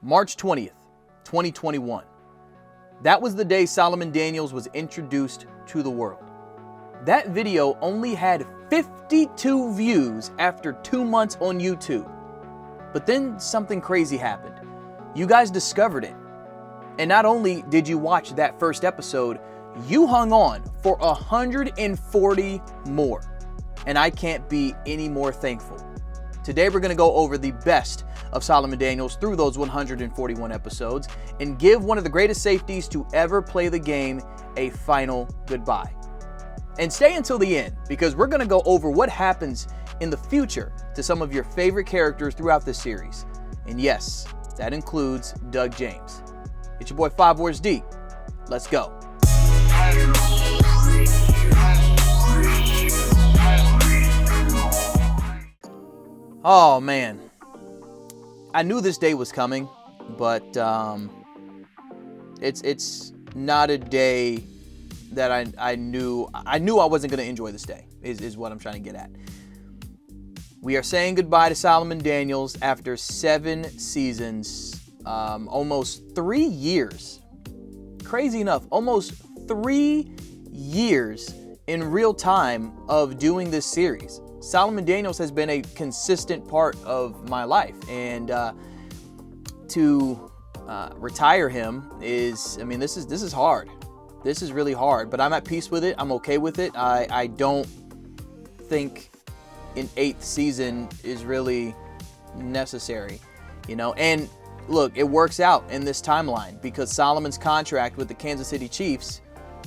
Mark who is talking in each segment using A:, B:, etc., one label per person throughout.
A: March 20th, 2021. That was the day Solomon Daniels was introduced to the world. That video only had 52 views after 2 months on YouTube. But then something crazy happened. You guys discovered it. And not only did you watch that first episode, you hung on for 140 more. And I can't be any more thankful. Today we're going to go over the best of Solomon Daniels through those 141 episodes and give one of the greatest safeties to ever play the game a final goodbye. And stay until the end, because we're going to go over what happens in the future to some of your favorite characters throughout this series. And yes, that includes Doug James. It's your boy 5 Words Deep. Let's go. Oh man, I knew this day was coming, but it's not a day that I knew I wasn't going to enjoy this day, is what I'm trying to get at. We are saying goodbye to Solomon Daniels after 7 seasons, almost 3 years. Crazy enough, almost 3 years in real time of doing this series. Solomon Daniels has been a consistent part of my life, and to retire him is, this is hard. This is really hard, but I'm at peace with it. I'm okay with it. I don't think an 8th season is really necessary, and look, it works out in this timeline because Solomon's contract with the Kansas City Chiefs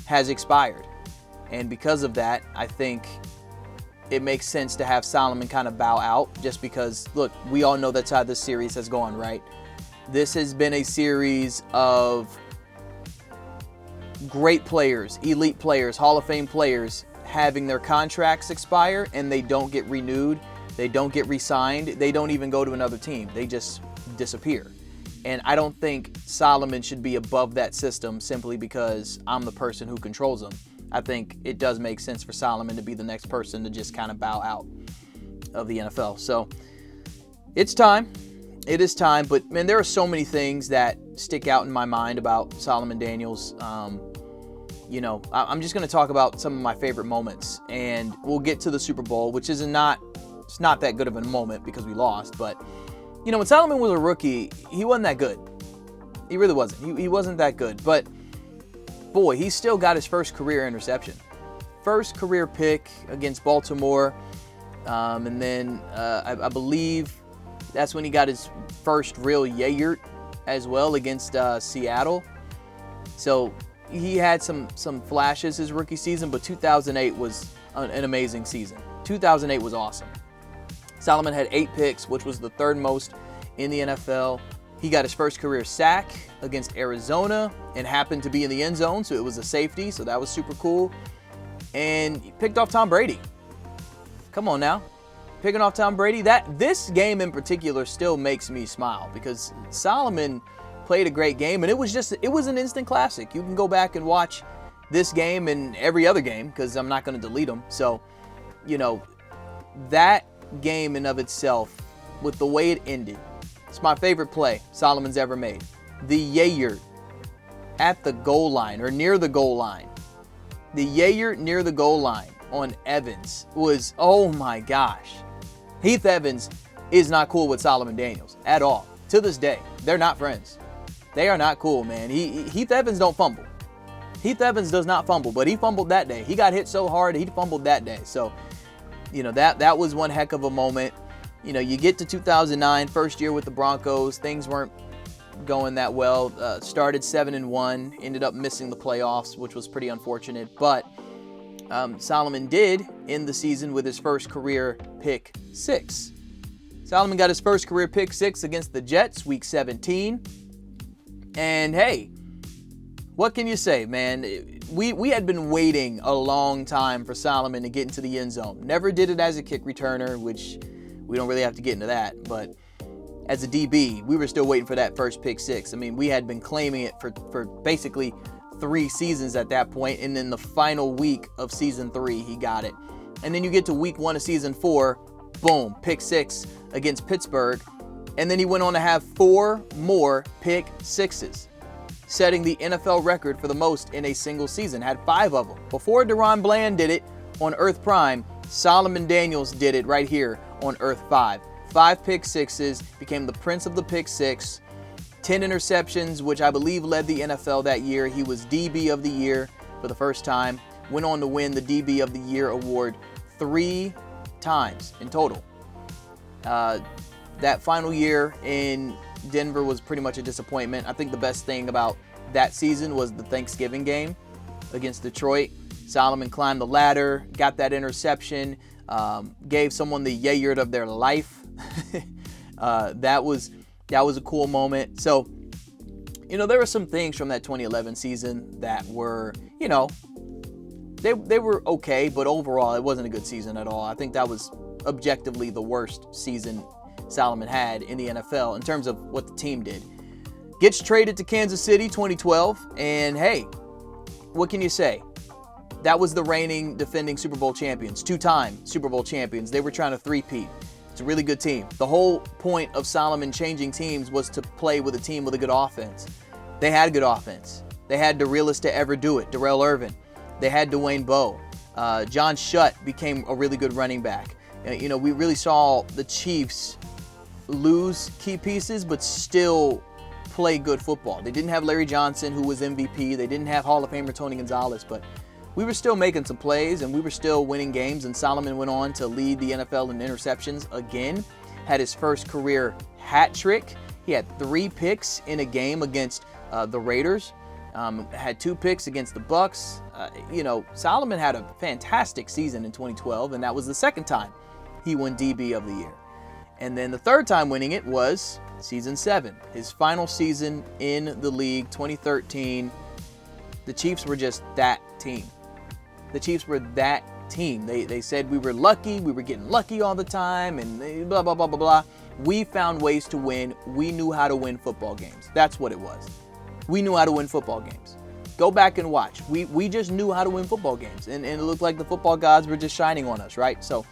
A: has expired, and because of that, I think it makes sense to have Solomon kind of bow out, just because, look, we all know that's how this series has gone, right? This has been a series of great players, elite players, Hall of Fame players having their contracts expire and they don't get renewed, they don't get re-signed, they don't even go to another team, they just disappear. And I don't think Solomon should be above that system simply because I'm the person who controls them. I think it does make sense for Solomon to be the next person to just kind of bow out of the NFL. So it's time. It is time. But, man, there are so many things that stick out in my mind about Solomon Daniels. I'm just going to talk about some of my favorite moments. And we'll get to the Super Bowl, which it's not that good of a moment because we lost. But, when Solomon was a rookie, he wasn't that good. He really wasn't. He wasn't that good. But boy, he still got his first career interception. First career pick against Baltimore. And then I believe that's when he got his first real yayert as well against Seattle. So he had some flashes his rookie season, but 2008 was an amazing season. 2008 was awesome. Solomon had 8 picks, which was the 3rd most in the NFL. He got his first career sack against Arizona and happened to be in the end zone, so it was a safety, so that was super cool. And he picked off Tom Brady. Come on now. Picking off Tom Brady. This game in particular still makes me smile because Solomon played a great game, and it was an instant classic. You can go back and watch this game and every other game because I'm not going to delete them. So, that game in of itself, with the way it ended, it's my favorite play Solomon's ever made. The yayert at the goal line or near the goal line. The yayert near the goal line on Evans was, oh my gosh. Heath Evans is not cool with Solomon Daniels at all. To this day, they're not friends. They are not cool, man. Heath Evans don't fumble. Heath Evans does not fumble, but he fumbled that day. He got hit so hard, he fumbled that day. So, that was one heck of a moment. You get to 2009, first year with the Broncos. Things weren't going that well. Started 7-1, ended up missing the playoffs, which was pretty unfortunate. But Solomon did end the season with his first career pick 6. Solomon got his first career pick 6 against the Jets, week 17. And hey, what can you say, man? We had been waiting a long time for Solomon to get into the end zone. Never did it as a kick returner, which we don't really have to get into that. But as a DB, we were still waiting for that first pick 6. We had been claiming it for basically 3 seasons at that point. And then the final week of season 3, he got it. And then you get to week 1 of season 4, boom, pick 6 against Pittsburgh. And then he went on to have 4 more pick sixes, setting the NFL record for the most in a single season. Had 5 of them. Before Deron Bland did it on Earth Prime, Solomon Daniels did it right here on Earth 5. 5 pick sixes, became the prince of the pick six. 10 interceptions, which I believe led the NFL that year. He was DB of the year for the first time. Went on to win the DB of the year award 3 times in total. That final year in Denver was pretty much a disappointment. I think the best thing about that season was the Thanksgiving game against Detroit. Solomon climbed the ladder, got that interception, gave someone the yayard of their life. That was a cool moment. So, there were some things from that 2011 season that were, they were okay, but overall it wasn't a good season at all. I think that was objectively the worst season Solomon had in the NFL in terms of what the team did. Gets traded to Kansas City 2012, and hey, what can you say? That was the reigning defending Super Bowl champions, 2-time Super Bowl champions. They were trying to three-peat. It's a really good team. The whole point of Solomon changing teams was to play with a team with a good offense. They had good offense. They had the realest to ever do it, Darrell Irvin. They had Dwayne Bowe. John Shutt became a really good running back. We really saw the Chiefs lose key pieces, but still play good football. They didn't have Larry Johnson, who was MVP. They didn't have Hall of Famer Tony Gonzalez, but we were still making some plays, and we were still winning games, and Solomon went on to lead the NFL in interceptions again. Had his first career hat trick. He had 3 picks in a game against the Raiders. Had 2 picks against the Bucks. Solomon had a fantastic season in 2012, and that was the second time he won DB of the year. And then the third time winning it was season 7, his final season in the league, 2013. The Chiefs were just that team. The Chiefs were that team. They said we were lucky, we were getting lucky all the time, and blah, blah, blah, blah, blah. We found ways to win. We knew how to win football games. That's what it was. We knew how to win football games. Go back and watch. We just knew how to win football games, and it looked like the football gods were just shining on us, right? So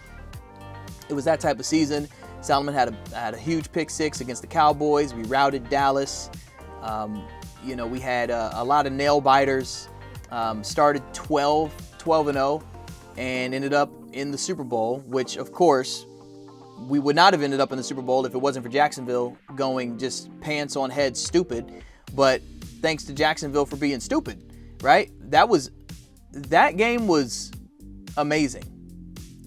A: it was that type of season. Solomon had a huge pick six against the Cowboys. We routed Dallas. We had a lot of nail biters. Started 12-0, and ended up in the Super Bowl, which, of course, we would not have ended up in the Super Bowl if it wasn't for Jacksonville going just pants on head stupid. But thanks to Jacksonville for being stupid, right? That game was amazing.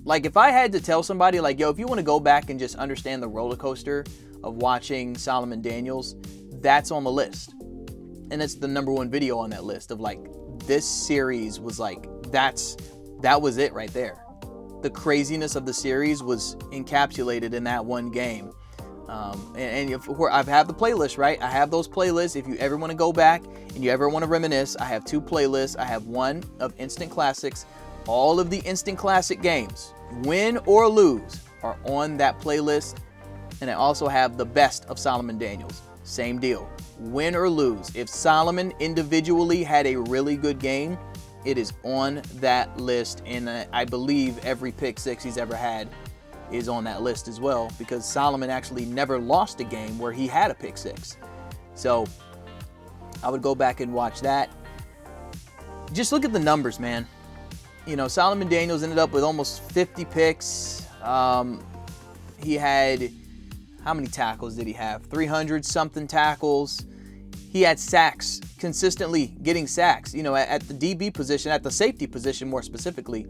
A: Like, if I had to tell somebody, like, yo, if you want to go back and just understand the roller coaster of watching Solomon Daniels, that's on the list. And it's the #1 video on that list of, like, this series was like, that was it right there. The craziness of the series was encapsulated in that one game. And I have the playlist, right? I have those playlists. If you ever want to go back and you ever want to reminisce, I have 2 playlists. I have one of instant classics. All of the instant classic games, win or lose, are on that playlist. And I also have the best of Solomon Daniels. Same deal. Win or lose. If Solomon individually had a really good game, it is on that list. And I believe every pick six he's ever had is on that list as well, because Solomon actually never lost a game where he had a pick six. So I would go back and watch that. Just look at the numbers, man. Solomon Daniels ended up with almost 50 picks. He had, how many tackles did he have? 300 something tackles. He had sacks, consistently getting sacks. At the DB position, at the safety position more specifically,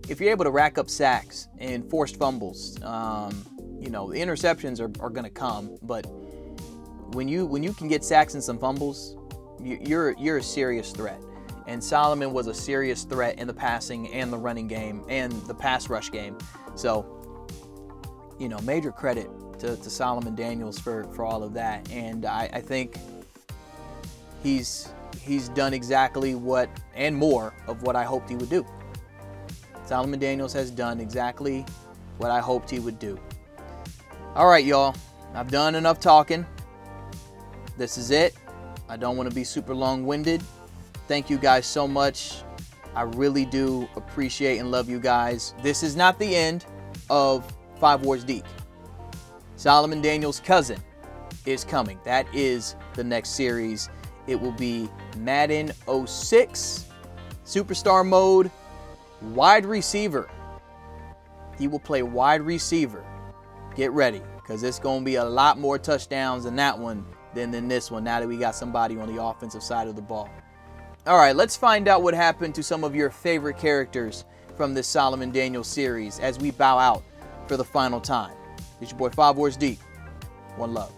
A: if you're able to rack up sacks and forced fumbles, the interceptions are going to come. But when you can get sacks and some fumbles, you're a serious threat. And Solomon was a serious threat in the passing and the running game and the pass rush game. So, major credit to Solomon Daniels for all of that. And I think he's done exactly what, and more, of what I hoped he would do. Solomon Daniels has done exactly what I hoped he would do. All right, y'all. I've done enough talking. This is it. I don't want to be super long-winded. Thank you guys so much. I really do appreciate and love you guys. This is not the end of 5 Wars Deep. Solomon Daniels' cousin, is coming. That is the next series. It will be Madden 06, Superstar Mode, wide receiver. He will play wide receiver. Get ready, because it's going to be a lot more touchdowns in that one than in this one, now that we got somebody on the offensive side of the ball. All right, let's find out what happened to some of your favorite characters from this Solomon Daniels series as we bow out for the final time. It's your boy 5 Wars Deep. One love.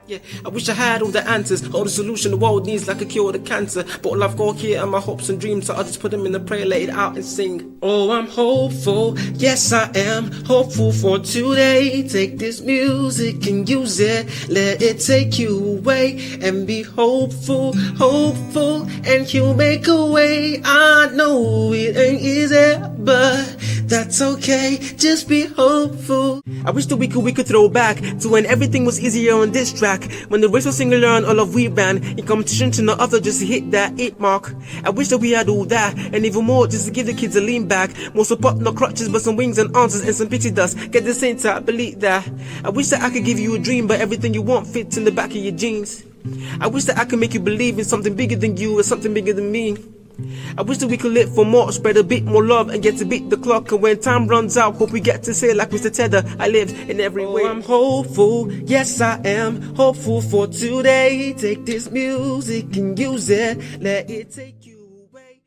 B: Yeah, I wish I had all the answers, all the solution the world needs, like a cure to cancer. But all I've got here are my hopes and dreams, so I just put them in a prayer, let it out and sing. Oh, I'm hopeful, yes I am hopeful for today. Take this music and use it, let it take you away. And be hopeful, hopeful, and you'll make a way. I know it ain't easy, but that's okay, just be hopeful. I wish that we could throw back to when everything was easier on this track, when the race was singular and all of we ran in competition to no other, just to hit that 8 mark. I wish that we had all that and even more, just to give the kids a lean back. More support, no crutches, but some wings and answers and some pity dust. Get the saints out, believe that. I wish that I could give you a dream, but everything you want fits in the back of your jeans. I wish that I could make you believe in something bigger than you and something bigger than me. I wish that we could live for more, spread a bit more love and get to beat the clock. And when time runs out, hope we get to say like Mr. Tedder, I lived in every way. I'm hopeful, yes I am hopeful for today. Take this music and use it, let it take you away.